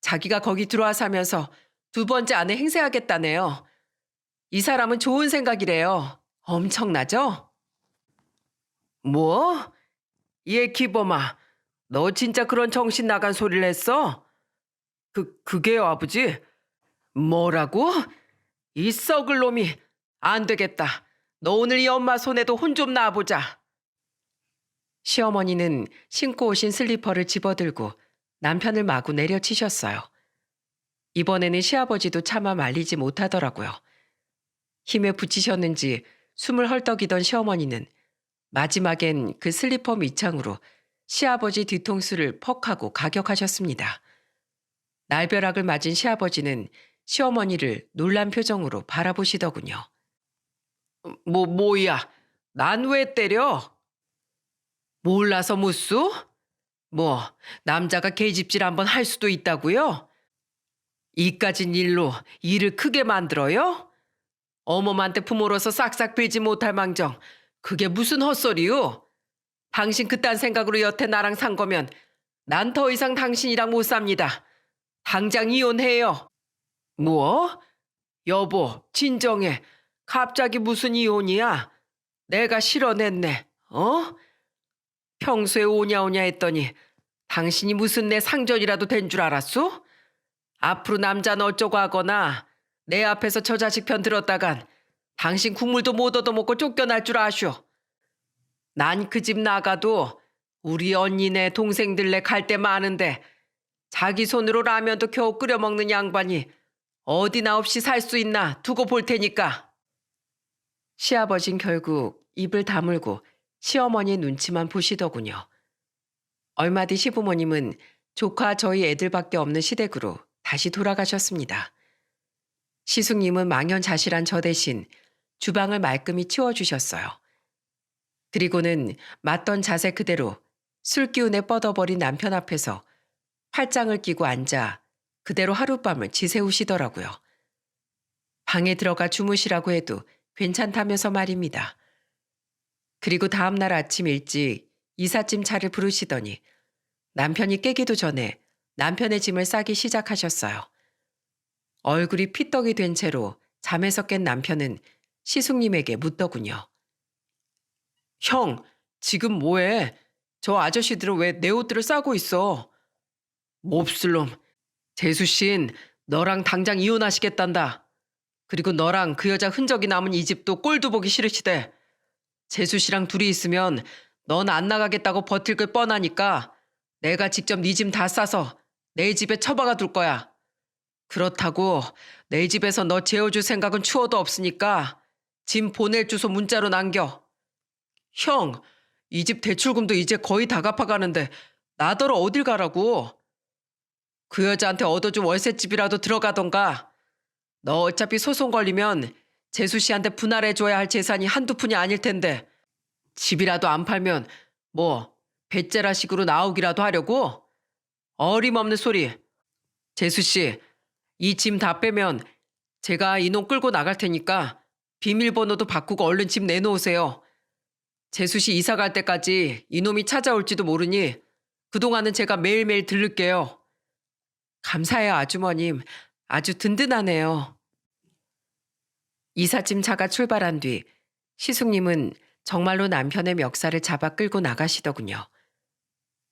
자기가 거기 들어와 사면서 두 번째 아내 행세하겠다네요. 이 사람은 좋은 생각이래요. 엄청나죠? 뭐? 얘 기범아, 너 진짜 그런 정신 나간 소리를 했어? 그게요 아버지. 뭐라고? 이 썩을 놈이. 안 되겠다. 너 오늘 이 엄마 손에도 혼 좀 놔보자. 시어머니는 신고 오신 슬리퍼를 집어들고 남편을 마구 내려치셨어요. 이번에는 시아버지도 차마 말리지 못하더라고요. 힘에 부치셨는지 숨을 헐떡이던 시어머니는 마지막엔 그 슬리퍼 밑창으로 시아버지 뒤통수를 퍽 하고 가격하셨습니다. 날벼락을 맞은 시아버지는 시어머니를 놀란 표정으로 바라보시더군요. 뭐야? 난 왜 때려? 몰라서 무쏘? 남자가 계집질 한번 할 수도 있다고요? 이까진 일로 일을 크게 만들어요? 어머한테 부모로서 싹싹 빌지 못할 망정 그게 무슨 헛소리요? 당신 그딴 생각으로 여태 나랑 산 거면 난 더 이상 당신이랑 못 삽니다. 당장 이혼해요. 뭐? 여보, 진정해. 갑자기 무슨 이혼이야? 내가 실어냈네. 어? 평소에 오냐오냐 했더니 당신이 무슨 내 상전이라도 된 줄 알았소? 앞으로 남자는 어쩌고 하거나 내 앞에서 저 자식 편 들었다간 당신 국물도 못 얻어먹고 쫓겨날 줄 아쇼. 난 그 집 나가도 우리 언니네 동생들네 갈 데 많은데 자기 손으로 라면도 겨우 끓여 먹는 양반이 어디나 없이 살 수 있나 두고 볼 테니까. 시아버진 결국 입을 다물고 시어머니 눈치만 보시더군요. 얼마 뒤 시부모님은 조카 저희 애들밖에 없는 시댁으로 다시 돌아가셨습니다. 시숙님은 망연자실한 저 대신 주방을 말끔히 치워주셨어요. 그리고는 맞던 자세 그대로 술 기운에 뻗어버린 남편 앞에서 팔짱을 끼고 앉아 그대로 하룻밤을 지새우시더라고요. 방에 들어가 주무시라고 해도 괜찮다면서 말입니다. 그리고 다음 날 아침 일찍 이삿짐 차를 부르시더니 남편이 깨기도 전에 남편의 짐을 싸기 시작하셨어요. 얼굴이 피떡이 된 채로 잠에서 깬 남편은 시숙님에게 묻더군요. 형, 지금 뭐해? 저 아저씨들은 왜 내 옷들을 싸고 있어? 몹쓸 놈. 재수씨는 너랑 당장 이혼하시겠단다. 그리고 너랑 그 여자 흔적이 남은 이 집도 꼴도 보기 싫으시대. 재수씨랑 둘이 있으면 넌 안 나가겠다고 버틸 걸 뻔하니까 내가 직접 네 짐 다 싸서 내 집에 처박아 둘 거야. 그렇다고 내 집에서 너 재워줄 생각은 추워도 없으니까 짐 보낼 주소 문자로 남겨. 형, 이 집 대출금도 이제 거의 다 갚아가는데 나더러 어딜 가라고. 그 여자한테 얻어준 월세집이라도 들어가던가. 너 어차피 소송 걸리면 재수 씨한테 분할해줘야 할 재산이 한두 푼이 아닐 텐데 집이라도 안 팔면 뭐 배째라식으로 나오기라도 하려고? 어림없는 소리. 재수 씨, 이 짐 다 빼면 제가 이놈 끌고 나갈 테니까 비밀번호도 바꾸고 얼른 집 내놓으세요. 재수 씨 이사 갈 때까지 이놈이 찾아올지도 모르니 그동안은 제가 매일매일 들를게요. 감사해요, 아주머님. 아주 든든하네요. 이삿짐 차가 출발한 뒤 시숙님은 정말로 남편의 멱살을 잡아 끌고 나가시더군요.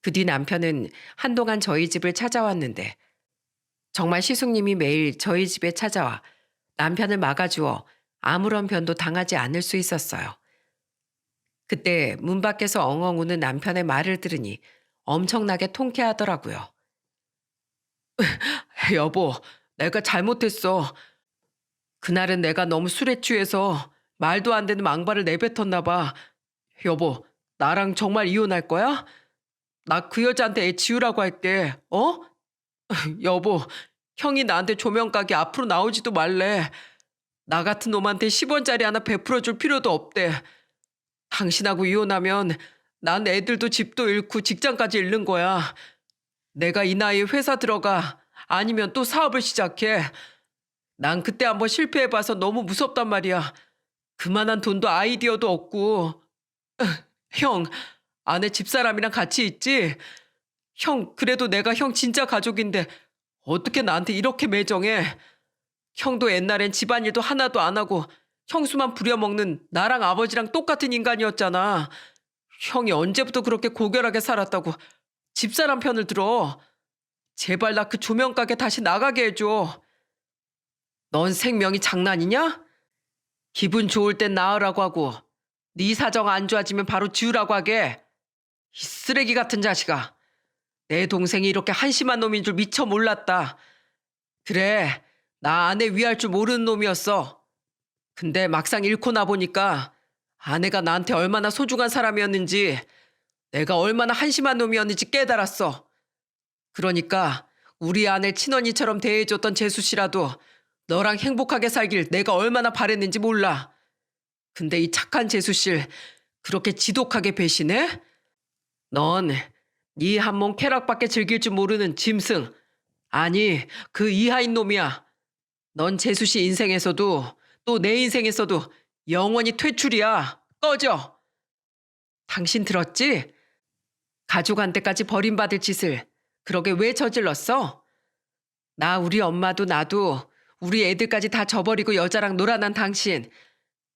그 뒤 남편은 한동안 저희 집을 찾아왔는데 정말 시숙님이 매일 저희 집에 찾아와 남편을 막아주어 아무런 변도 당하지 않을 수 있었어요. 그때 문 밖에서 엉엉 우는 남편의 말을 들으니 엄청나게 통쾌하더라고요. 여보, 내가 잘못했어. 그날은 내가 너무 술에 취해서 말도 안 되는 망발을 내뱉었나 봐. 여보, 나랑 정말 이혼할 거야? 나 그 여자한테 애 지우라고 할게. 어? 여보, 형이 나한테 조명 가게 앞으로 나오지도 말래. 나 같은 놈한테 10원짜리 하나 베풀어 줄 필요도 없대. 당신하고 이혼하면 난 애들도 집도 잃고 직장까지 잃는 거야. 내가 이 나이에 회사 들어가 아니면 또 사업을 시작해. 난 그때 한번 실패해봐서 너무 무섭단 말이야. 그만한 돈도 아이디어도 없고. 형, 아내 집사람이랑 같이 있지? 형, 그래도 내가 형 진짜 가족인데 어떻게 나한테 이렇게 매정해? 형도 옛날엔 집안일도 하나도 안 하고 형수만 부려먹는 나랑 아버지랑 똑같은 인간이었잖아. 형이 언제부터 그렇게 고결하게 살았다고 집사람 편을 들어. 제발 나 그 조명가게 다시 나가게 해줘. 넌 생명이 장난이냐? 기분 좋을 땐 나으라고 하고 네 사정 안 좋아지면 바로 지우라고 하게. 이 쓰레기 같은 자식아. 내 동생이 이렇게 한심한 놈인 줄 미처 몰랐다. 그래, 나 아내 위할 줄 모르는 놈이었어. 근데 막상 잃고 나보니까 아내가 나한테 얼마나 소중한 사람이었는지, 내가 얼마나 한심한 놈이었는지 깨달았어. 그러니까 우리 아내 친언니처럼 대해줬던 재수 씨라도 너랑 행복하게 살길 내가 얼마나 바랬는지 몰라. 근데 이 착한 재수 씨를 그렇게 지독하게 배신해? 넌 네 한몸 쾌락밖에 즐길 줄 모르는 짐승. 아니, 그 이하인 놈이야. 넌 재수 씨 인생에서도 또 내 인생에서도 영원히 퇴출이야. 꺼져. 당신 들었지? 가족한테까지 버림받을 짓을 그러게 왜 저질렀어? 나 우리 엄마도 나도 우리 애들까지 다 저버리고 여자랑 놀아난 당신,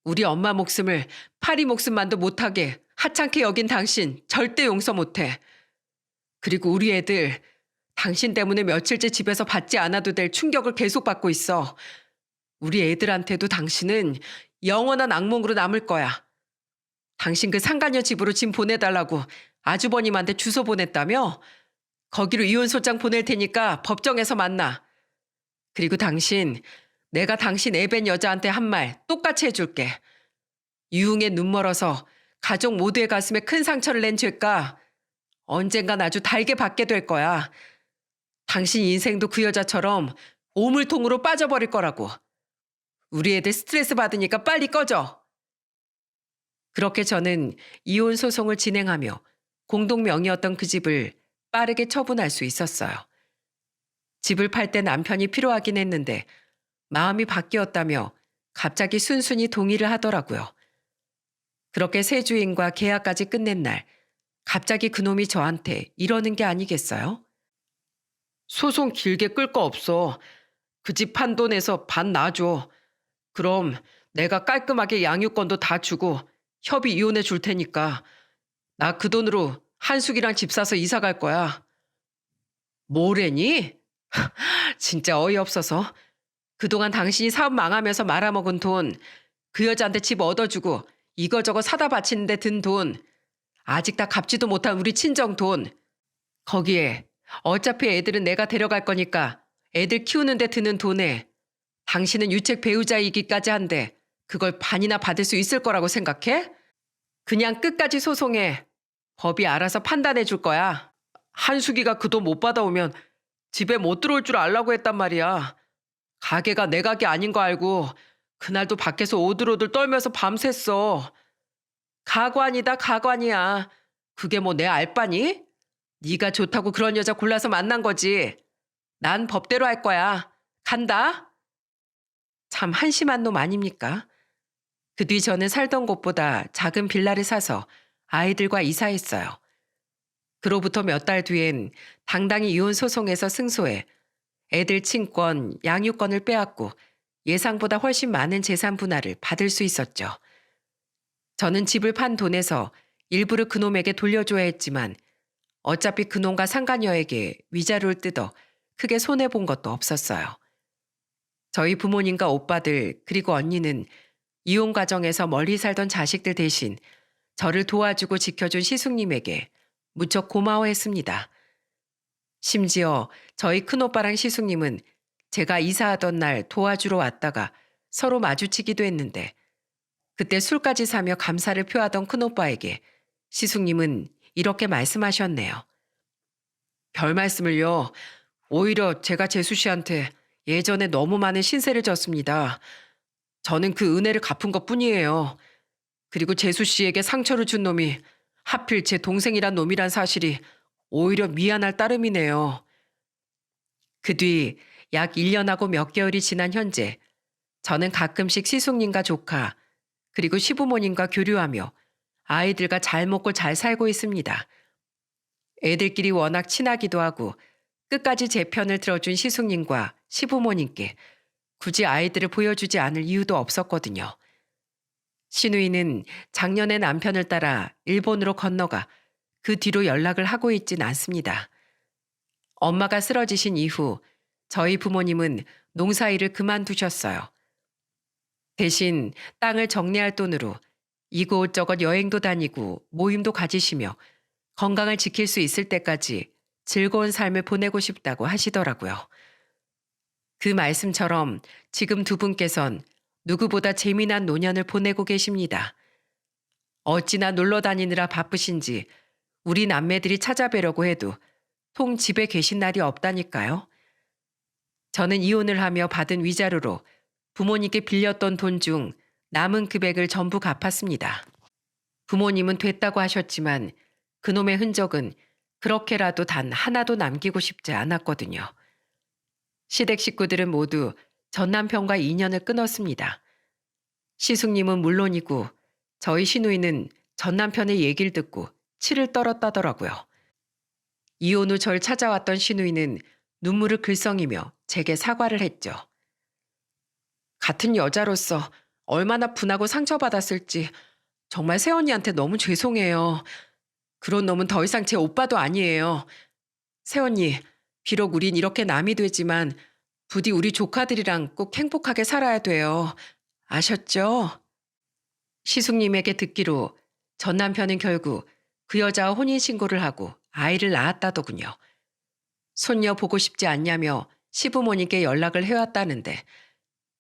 우리 엄마 목숨을 파리 목숨만도 못하게 하찮게 여긴 당신 절대 용서 못해. 그리고 우리 애들 당신 때문에 며칠째 집에서 받지 않아도 될 충격을 계속 받고 있어. 우리 애들한테도 당신은 영원한 악몽으로 남을 거야. 당신 그 상간녀 집으로 짐 보내달라고 아주버님한테 주소 보냈다며? 거기로 이혼소장 보낼 테니까 법정에서 만나. 그리고 당신, 내가 당신 애벤 여자한테 한 말 똑같이 해줄게. 유흥에 눈 멀어서 가족 모두의 가슴에 큰 상처를 낸 죄가 언젠간 아주 달게 받게 될 거야. 당신 인생도 그 여자처럼 오물통으로 빠져버릴 거라고. 우리 애들 스트레스 받으니까 빨리 꺼져. 그렇게 저는 이혼 소송을 진행하며 공동 명의였던 그 집을 빠르게 처분할 수 있었어요. 집을 팔 때 남편이 필요하긴 했는데 마음이 바뀌었다며 갑자기 순순히 동의를 하더라고요. 그렇게 새 주인과 계약까지 끝낸 날 갑자기 그놈이 저한테 이러는 게 아니겠어요? 소송 길게 끌 거 없어. 그 집 판 돈에서 반 놔줘. 그럼 내가 깔끔하게 양육권도 다 주고 협의 이혼해 줄 테니까 나 그 돈으로 한숙이랑 집 사서 이사 갈 거야. 뭐래니? 진짜 어이없어서. 그동안 당신이 사업 망하면서 말아먹은 돈, 그 여자한테 집 얻어주고 이거저거 사다 바치는데 든 돈, 아직 다 갚지도 못한 우리 친정 돈. 거기에 어차피 애들은 내가 데려갈 거니까 애들 키우는데 드는 돈에 당신은 유책 배우자이기까지 한데 그걸 반이나 받을 수 있을 거라고 생각해? 그냥 끝까지 소송해. 법이 알아서 판단해 줄 거야. 한숙이가 그 돈 못 받아오면 집에 못 들어올 줄 알라고 했단 말이야. 가게가 내 가게 아닌 거 알고 그날도 밖에서 오들오들 떨면서 밤샜어. 가관이다 가관이야. 그게 뭐 내 알바니? 네가 좋다고 그런 여자 골라서 만난 거지. 난 법대로 할 거야. 간다. 참 한심한 놈 아닙니까? 그 뒤 저는 살던 곳보다 작은 빌라를 사서 아이들과 이사했어요. 그로부터 몇 달 뒤엔 당당히 이혼 소송에서 승소해 애들 친권, 양육권을 빼앗고 예상보다 훨씬 많은 재산 분할을 받을 수 있었죠. 저는 집을 판 돈에서 일부를 그놈에게 돌려줘야 했지만 어차피 그놈과 상간녀에게 위자료를 뜯어 크게 손해본 것도 없었어요. 저희 부모님과 오빠들 그리고 언니는 이혼 과정에서 멀리 살던 자식들 대신 저를 도와주고 지켜준 시숙님에게 무척 고마워했습니다. 심지어 저희 큰오빠랑 시숙님은 제가 이사하던 날 도와주러 왔다가 서로 마주치기도 했는데 그때 술까지 사며 감사를 표하던 큰오빠에게 시숙님은 이렇게 말씀하셨네요. 별 말씀을요. 오히려 제가 재수 씨한테 예전에 너무 많은 신세를 졌습니다. 저는 그 은혜를 갚은 것뿐이에요. 그리고 재수 씨에게 상처를 준 놈이 하필 제 동생이란 놈이란 사실이 오히려 미안할 따름이네요. 그 뒤 약 1년하고 몇 개월이 지난 현재 저는 가끔씩 시숙님과 조카 그리고 시부모님과 교류하며 아이들과 잘 먹고 잘 살고 있습니다. 애들끼리 워낙 친하기도 하고 끝까지 제 편을 들어준 시숙님과 시부모님께 굳이 아이들을 보여주지 않을 이유도 없었거든요. 시누이는 작년에 남편을 따라 일본으로 건너가 그 뒤로 연락을 하고 있진 않습니다. 엄마가 쓰러지신 이후 저희 부모님은 농사일을 그만두셨어요. 대신 땅을 정리할 돈으로 이곳저곳 여행도 다니고 모임도 가지시며 건강을 지킬 수 있을 때까지 즐거운 삶을 보내고 싶다고 하시더라고요. 그 말씀처럼 지금 두 분께선 누구보다 재미난 노년을 보내고 계십니다. 어찌나 놀러 다니느라 바쁘신지 우리 남매들이 찾아뵈려고 해도 통 집에 계신 날이 없다니까요. 저는 이혼을 하며 받은 위자료로 부모님께 빌렸던 돈 중 남은 금액을 전부 갚았습니다. 부모님은 됐다고 하셨지만 그놈의 흔적은 그렇게라도 단 하나도 남기고 싶지 않았거든요. 시댁 식구들은 모두 전 남편과 인연을 끊었습니다. 시숙님은 물론이고 저희 시누이는 전 남편의 얘기를 듣고 치를 떨었다더라고요. 이혼 후 절 찾아왔던 시누이는 눈물을 글썽이며 제게 사과를 했죠. 같은 여자로서 얼마나 분하고 상처받았을지 정말 새언니한테 너무 죄송해요. 그런 놈은 더 이상 제 오빠도 아니에요. 새언니, 비록 우린 이렇게 남이 되지만 부디 우리 조카들이랑 꼭 행복하게 살아야 돼요. 아셨죠? 시숙님에게 듣기로 전 남편은 결국 그 여자와 혼인신고를 하고 아이를 낳았다더군요. 손녀 보고 싶지 않냐며 시부모님께 연락을 해왔다는데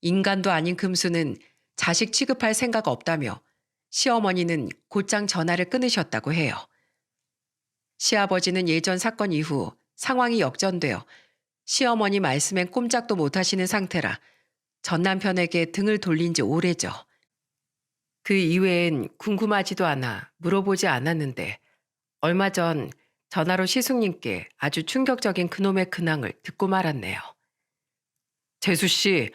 인간도 아닌 금수는 자식 취급할 생각 없다며 시어머니는 곧장 전화를 끊으셨다고 해요. 시아버지는 예전 사건 이후 상황이 역전되어 시어머니 말씀엔 꼼짝도 못하시는 상태라 전 남편에게 등을 돌린 지 오래죠. 그 이외엔 궁금하지도 않아 물어보지 않았는데 얼마 전 전화로 시숙님께 아주 충격적인 그놈의 근황을 듣고 말았네요. 재수 씨,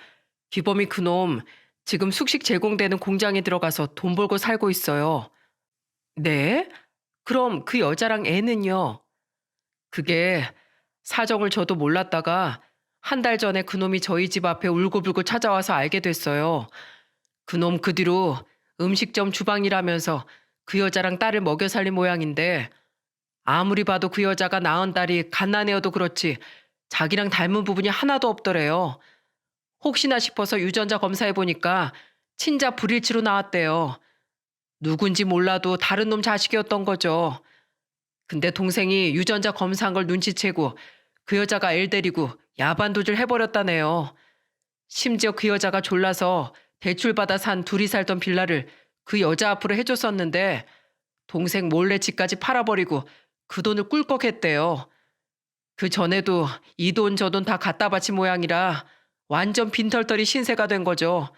기범이 그놈 지금 숙식 제공되는 공장에 들어가서 돈 벌고 살고 있어요. 네? 그럼 그 여자랑 애는요? 그게 사정을 저도 몰랐다가 한 달 전에 그놈이 저희 집 앞에 울고불고 찾아와서 알게 됐어요. 그놈 그 뒤로 음식점 주방이라면서 그 여자랑 딸을 먹여 살린 모양인데 아무리 봐도 그 여자가 낳은 딸이 갓난애여도 그렇지 자기랑 닮은 부분이 하나도 없더래요. 혹시나 싶어서 유전자 검사해보니까 친자 불일치로 나왔대요. 누군지 몰라도 다른 놈 자식이었던 거죠. 근데 동생이 유전자 검사한 걸 눈치채고 그 여자가 애 데리고 야반도질 해버렸다네요. 심지어 그 여자가 졸라서 대출받아 산 둘이 살던 빌라를 그 여자 앞으로 해줬었는데 동생 몰래 집까지 팔아버리고 그 돈을 꿀꺽 했대요. 그 전에도 이 돈 저 돈 다 갖다 바친 모양이라 완전 빈털터리 신세가 된 거죠.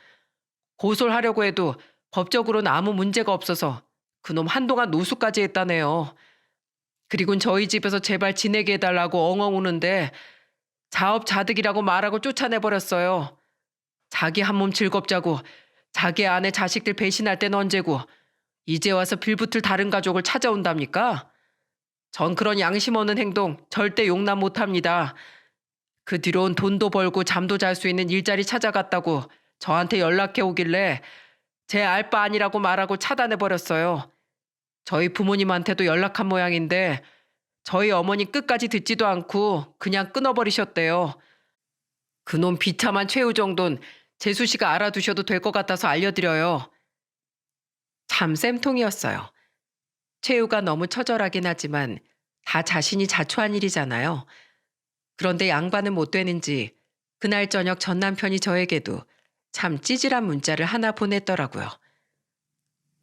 고소를 하려고 해도 법적으로는 아무 문제가 없어서 그놈 한동안 노숙까지 했다네요. 그리곤 저희 집에서 제발 지내게 해달라고 엉엉 우는데 자업자득이라고 말하고 쫓아내버렸어요. 자기 한 몸 즐겁자고 자기 아내 자식들 배신할 땐 언제고 이제 와서 빌붙을 다른 가족을 찾아온답니까? 전 그런 양심 없는 행동 절대 용납 못합니다. 그 뒤론 돈도 벌고 잠도 잘 수 있는 일자리 찾아갔다고 저한테 연락해 오길래 제 알 바 아니라고 말하고 차단해버렸어요. 저희 부모님한테도 연락한 모양인데 저희 어머니 끝까지 듣지도 않고 그냥 끊어버리셨대요. 그놈 비참한 최후 정도는 재수 씨가 알아두셔도 될 것 같아서 알려드려요. 참 쌤통이었어요. 최후가 너무 처절하긴 하지만 다 자신이 자초한 일이잖아요. 그런데 양반은 못 되는지 그날 저녁 전 남편이 저에게도 참 찌질한 문자를 하나 보냈더라고요.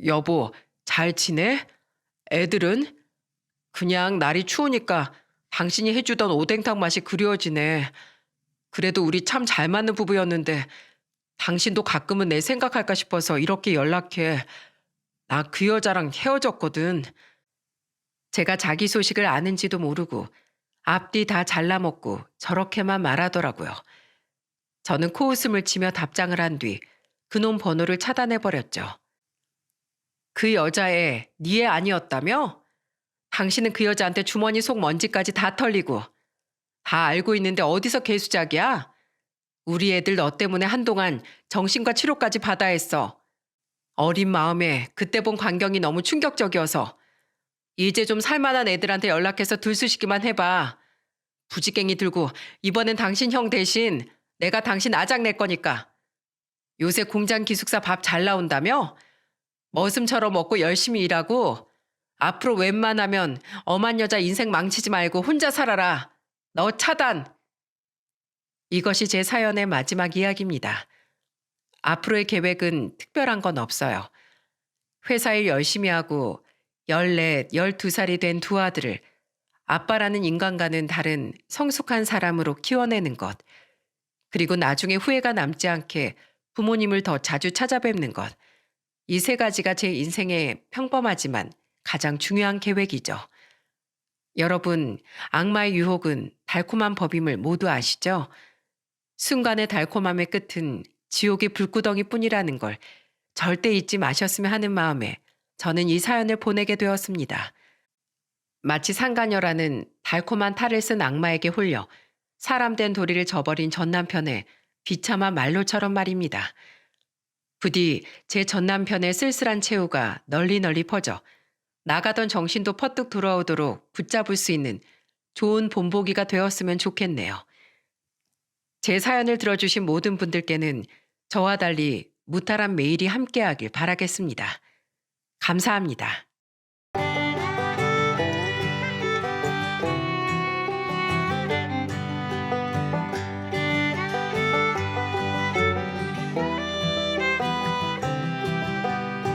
여보, 잘 지내? 애들은? 그냥 날이 추우니까 당신이 해주던 오뎅탕 맛이 그리워지네. 그래도 우리 참 잘 맞는 부부였는데 당신도 가끔은 내 생각할까 싶어서 이렇게 연락해. 나 그 여자랑 헤어졌거든. 제가 자기 소식을 아는지도 모르고 앞뒤 다 잘라먹고 저렇게만 말하더라고요. 저는 코웃음을 치며 답장을 한 뒤 그놈 번호를 차단해버렸죠. 그 여자애 네 애 아니었다며? 당신은 그 여자한테 주머니 속 먼지까지 다 털리고 다 알고 있는데 어디서 개수작이야? 우리 애들 너 때문에 한동안 정신과 치료까지 받아야 했어. 어린 마음에 그때 본 광경이 너무 충격적이어서 이제 좀 살만한 애들한테 연락해서 들쑤시기만 해봐. 부지깽이 들고 이번엔 당신 형 대신 내가 당신 아작 낼 거니까. 요새 공장 기숙사 밥 잘 나온다며? 머슴처럼 먹고 열심히 일하고 앞으로 웬만하면 엄한 여자 인생 망치지 말고 혼자 살아라. 너 차단. 이것이 제 사연의 마지막 이야기입니다. 앞으로의 계획은 특별한 건 없어요. 회사 일 열심히 하고 14, 12살이 된 두 아들을 아빠라는 인간과는 다른 성숙한 사람으로 키워내는 것. 그리고 나중에 후회가 남지 않게 부모님을 더 자주 찾아뵙는 것. 이 세 가지가 제 인생의 평범하지만 가장 중요한 계획이죠. 여러분, 악마의 유혹은 달콤한 법임을 모두 아시죠? 순간의 달콤함의 끝은 지옥의 불구덩이뿐이라는 걸 절대 잊지 마셨으면 하는 마음에 저는 이 사연을 보내게 되었습니다. 마치 상간녀라는 달콤한 탈을 쓴 악마에게 홀려 사람 된 도리를 저버린 전 남편의 비참한 말로처럼 말입니다. 부디 제 전 남편의 쓸쓸한 최후가 널리 널리 퍼져 나가던 정신도 퍼뜩 돌아오도록 붙잡을 수 있는 좋은 본보기가 되었으면 좋겠네요. 제 사연을 들어주신 모든 분들께는 저와 달리 무탈한 매일이 함께하길 바라겠습니다. 감사합니다.